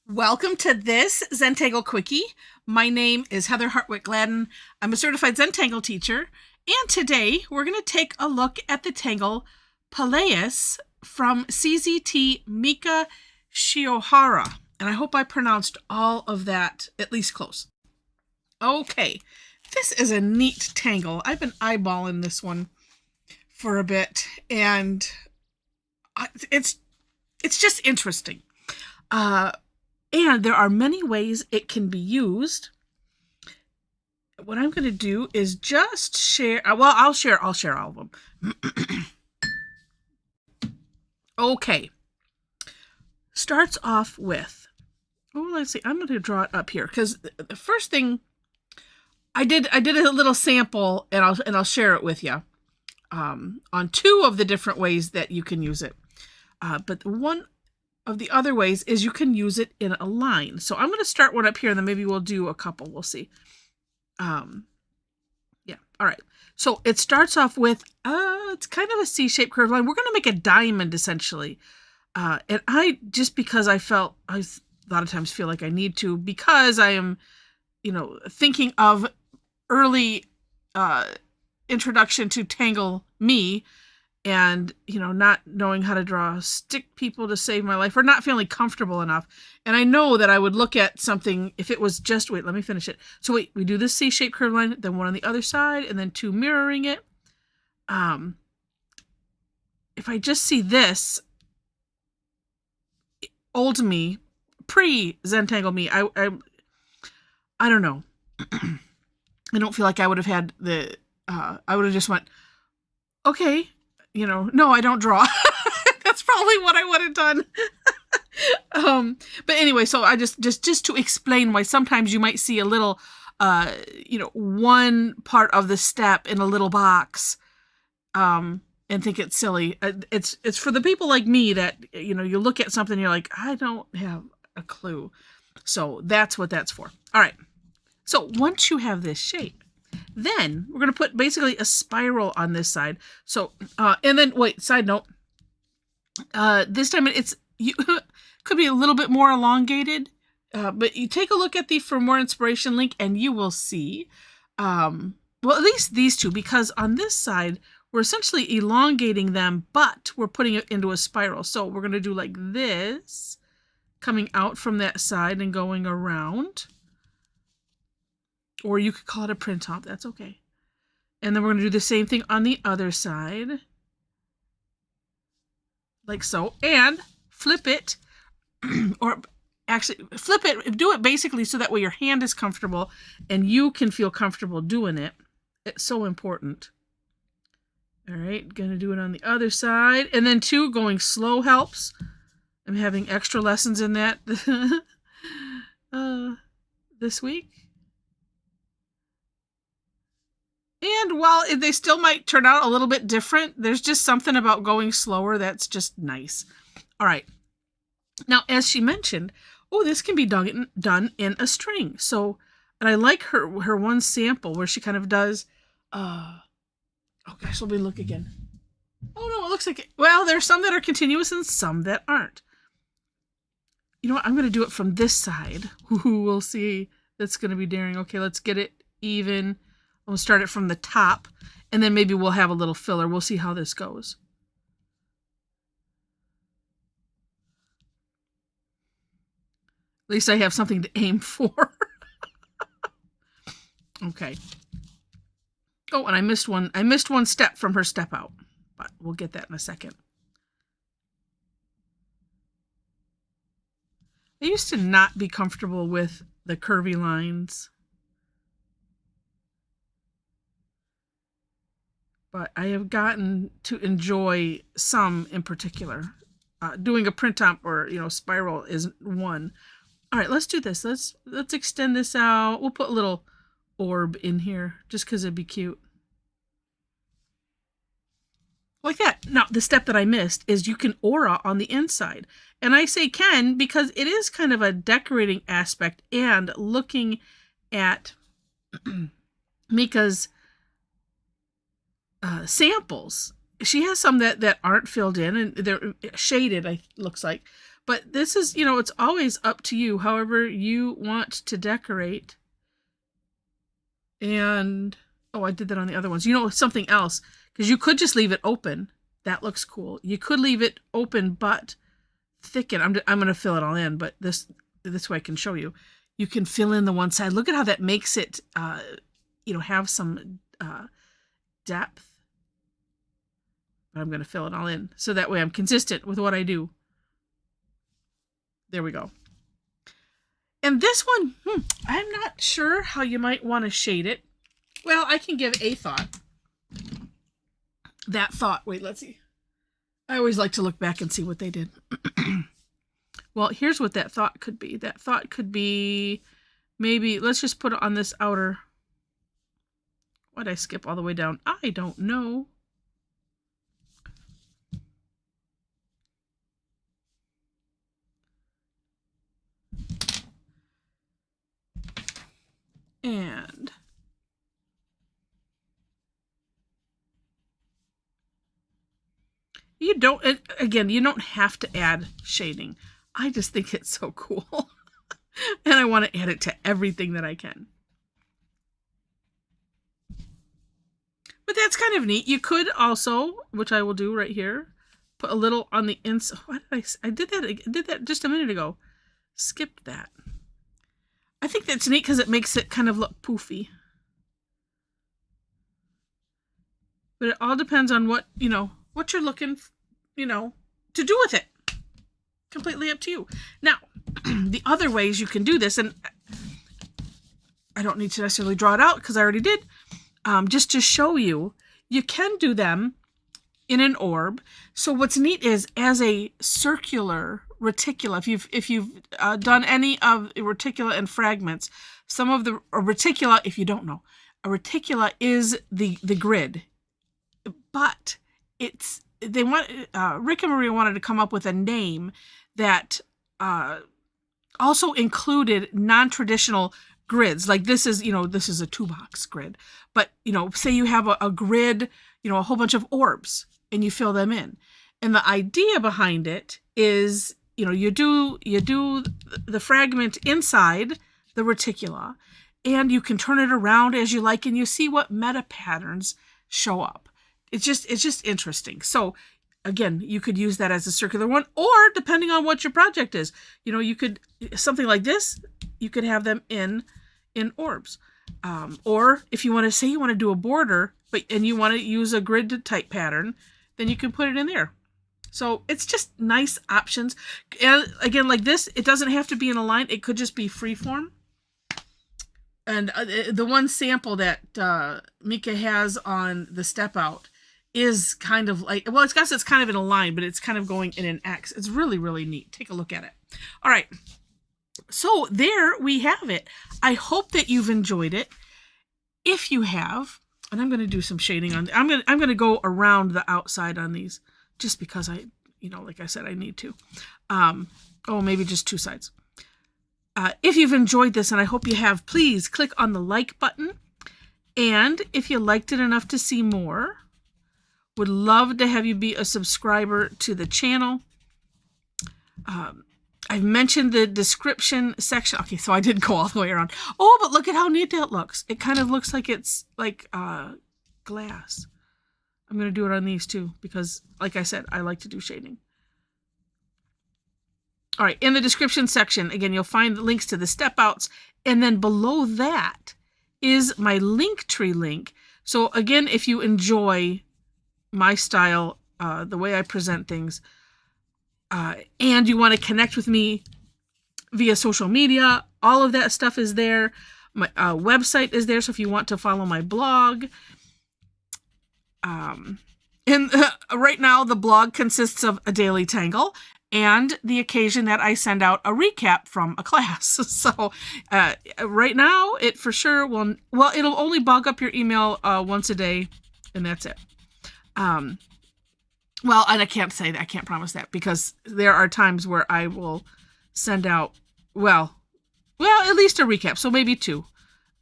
Welcome to this Zentangle Quickie. My name is Heather Hartwick Gladden. I'm a certified Zentangle teacher, and today we're going to take a look at the tangle Palais from CZT Mika Shiohara. And I hope I pronounced all of that at least close. Okay, this is a neat tangle. I've been eyeballing this one for a bit, and it's just interesting. And there are many ways it can be used. What I'm going to do is just share. Well, I'll share all of them. Okay. Starts off with. Oh, let's see. I'm going to draw it up here because the first thing I did a little sample, and I'll share it with you on two of the different ways that you can use it. But one of the other ways is you can use it in a line. So I'm going to start one up here, and then maybe we'll do a couple. We'll see. Yeah. All right. So it starts off with, it's kind of a C-shaped curved line. We're going to make a diamond essentially. And because I a lot of times feel like I need to, because I am, thinking of early, introduction to Tangle me, and, not knowing how to draw stick people to save my life, or not feeling comfortable enough. And I know that I would look at something if it was just, wait, let me finish it. So wait, we do this C-shaped curved line, then one on the other side, and then two mirroring it. If I just see this, old me, pre-Zentangle me, I don't know. I don't feel like I would have had I would have just went, okay, no, I don't draw. That's probably what I would have done. But anyway, so I just to explain why sometimes you might see a little, one part of the step in a little box, and think it's silly. It's for the people like me that, you look at something and you're like, I don't have a clue. So that's what that's for. All right. So once you have this shape, then we're going to put basically a spiral on this side. So, and then wait, side note, this time could be a little bit more elongated, but you take a look at the For More Inspiration link and you will see, well, at least these two, because on this side, we're essentially elongating them, but we're putting it into a spiral. So we're going to do like this, coming out from that side and going around. Or you could call it a print top. That's okay. And then we're going to do the same thing on the other side. Like so. And flip it. Or actually, flip it. Do it basically so that way your hand is comfortable and you can feel comfortable doing it. It's so important. All right. Going to do it on the other side. And then two, going slow helps. I'm having extra lessons in that this week. And while they still might turn out a little bit different, there's just something about going slower that's just nice. All right. Now, as she mentioned, this can be done in a string. So, and I like her one sample where she kind of does, oh gosh, let me look again. Oh no, it looks like, well, there's some that are continuous and some that aren't. You know what? I'm going to do it from this side. We'll see. That's going to be daring. Okay, let's get it even. We'll start it from the top, and then maybe we'll have a little filler. We'll see how this goes. At least I have something to aim for. Okay. Oh, and I missed one. I missed one step from her step out, but we'll get that in a second. I used to not be comfortable with the curvy lines, but I have gotten to enjoy some in particular. Doing a print top or, spiral is one. All right, let's do this. Let's extend this out. We'll put a little orb in here just because it'd be cute. Like that. Now, the step that I missed is you can aura on the inside. And I say can because it is kind of a decorating aspect, and looking at Mika's samples, she has some that aren't filled in and they're shaded, looks like. But this is, it's always up to you, however you want to decorate. And, I did that on the other ones. Something else, because you could just leave it open. That looks cool. You could leave it open, but thicken. I'm going to fill it all in, but this way I can show you. You can fill in the one side. Look at how that makes it, have some depth. But I'm going to fill it all in, so that way I'm consistent with what I do. There we go. And this one, I'm not sure how you might want to shade it. Well, I can give a thought. That thought, wait, let's see. I always like to look back and see what they did. Well, here's what that thought could be. That thought could be, maybe, let's just put it on this outer. Why'd I skip all the way down? I don't know. And you don't have to add shading. I just think it's so cool. And I want to add it to everything that I can. But that's kind of neat. You could also, which I will do right here, put a little on the inside. Why did I did that just a minute ago. Skipped that. I think that's neat because it makes it kind of look poofy. But it all depends on what you're looking, to do with it. Completely up to you. Now, the other ways you can do this, and I don't need to necessarily draw it out because I already did, just to show you, you can do them in an orb. So what's neat is, as a circular reticula, if you've done any of the reticula and fragments, some of the reticula, if you don't know, a reticula is the grid, but Rick and Maria wanted to come up with a name that also included non-traditional grids. Like this is a 2-box grid, but say you have a grid, a whole bunch of orbs, and you fill them in. And the idea behind it is, you do the fragment inside the reticula, and you can turn it around as you like, and you see what meta patterns show up. It's just interesting. So again, you could use that as a circular one, or depending on what your project is, you could, something like this, you could have them in orbs. Or if you want to do a border, and you want to use a grid type pattern, then you can put it in there. So it's just nice options. And again, like this, it doesn't have to be in a line. It could just be freeform. And the one sample that Mika has on the step out is kind of like, well, it's kind of in a line, but it's kind of going in an X. It's really, really neat. Take a look at it. All right. So there we have it. I hope that you've enjoyed it. If you have, and I'm going to do some shading on, I'm going to go around the outside on these, just because I, like I said, I need to. Maybe just 2 sides. If you've enjoyed this, and I hope you have, please click on the like button. And if you liked it enough to see more, would love to have you be a subscriber to the channel. I've mentioned the description section. Okay, so I did go all the way around. Oh, but look at how neat that looks. It kind of looks like it's like glass. I'm going to do it on these too, because like I said, I like to do shading. All right, in the description section, again, you'll find the links to the step outs. And then below that is my Linktree link. So again, if you enjoy my style, the way I present things, and you want to connect with me via social media, all of that stuff is there. My website is there, so if you want to follow my blog. And right now, the blog consists of a daily tangle and the occasion that I send out a recap from a class. So right now, it for sure will, it'll only bug up your email once a day, and that's it. Well, and I can't say that, I can't promise that, because there are times where I will send out, well, at least a recap. So maybe 2.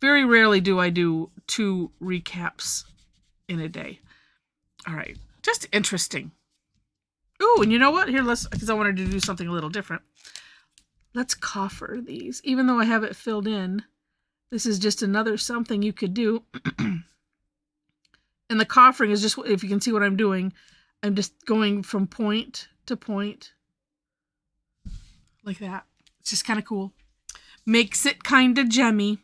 Very rarely do I do 2 recaps in a day. All right. Just interesting. Ooh, and you know what? Here, because I wanted to do something a little different. Let's coffer these. Even though I have it filled in, this is just another something you could do. And the coffering is just, if you can see what I'm doing, I'm just going from point to point like that. It's just kind of cool. Makes it kind of gemmy.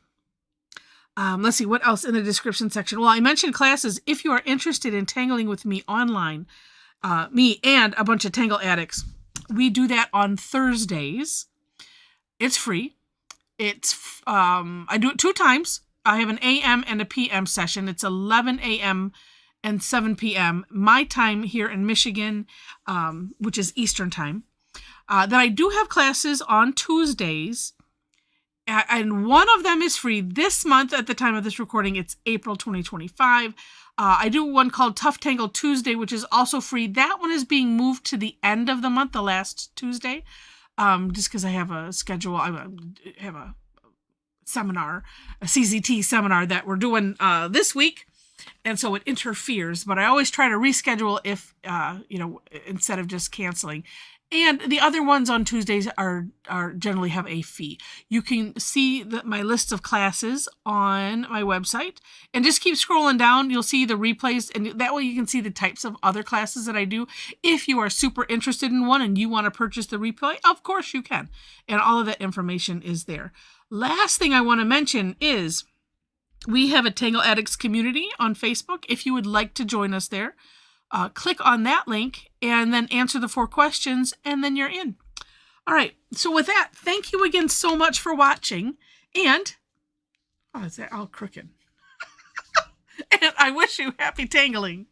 Let's see, what else in the description section? Well, I mentioned classes. If you are interested in tangling with me online, me and a bunch of Tangle addicts, we do that on Thursdays. It's free. It's I do it 2 times. I have an AM and a PM session. It's 11 AM and 7 PM, my time here in Michigan, which is Eastern time. Then I do have classes on Tuesdays, and one of them is free this month. At the time of this recording, it's April 2025. I do one called Tough Tangle Tuesday, which is also free. That one is being moved to the end of the month, the last Tuesday, just because I have a schedule. I have a seminar, a CZT seminar that we're doing this week, and so it interferes. But I always try to reschedule if instead of just canceling. And the other ones on Tuesdays are generally have a fee. You can see my list of classes on my website, and just keep scrolling down. You'll see the replays, and that way you can see the types of other classes that I do. If you are super interested in one and you want to purchase the replay, of course you can. And all of that information is there. Last thing I want to mention is we have a Tangle Addicts community on Facebook. If you would like to join us there, click on that link and then answer the 4 questions, and then you're in. All right. So with that, thank you again so much for watching. And, is that all crooked? And I wish you happy tangling.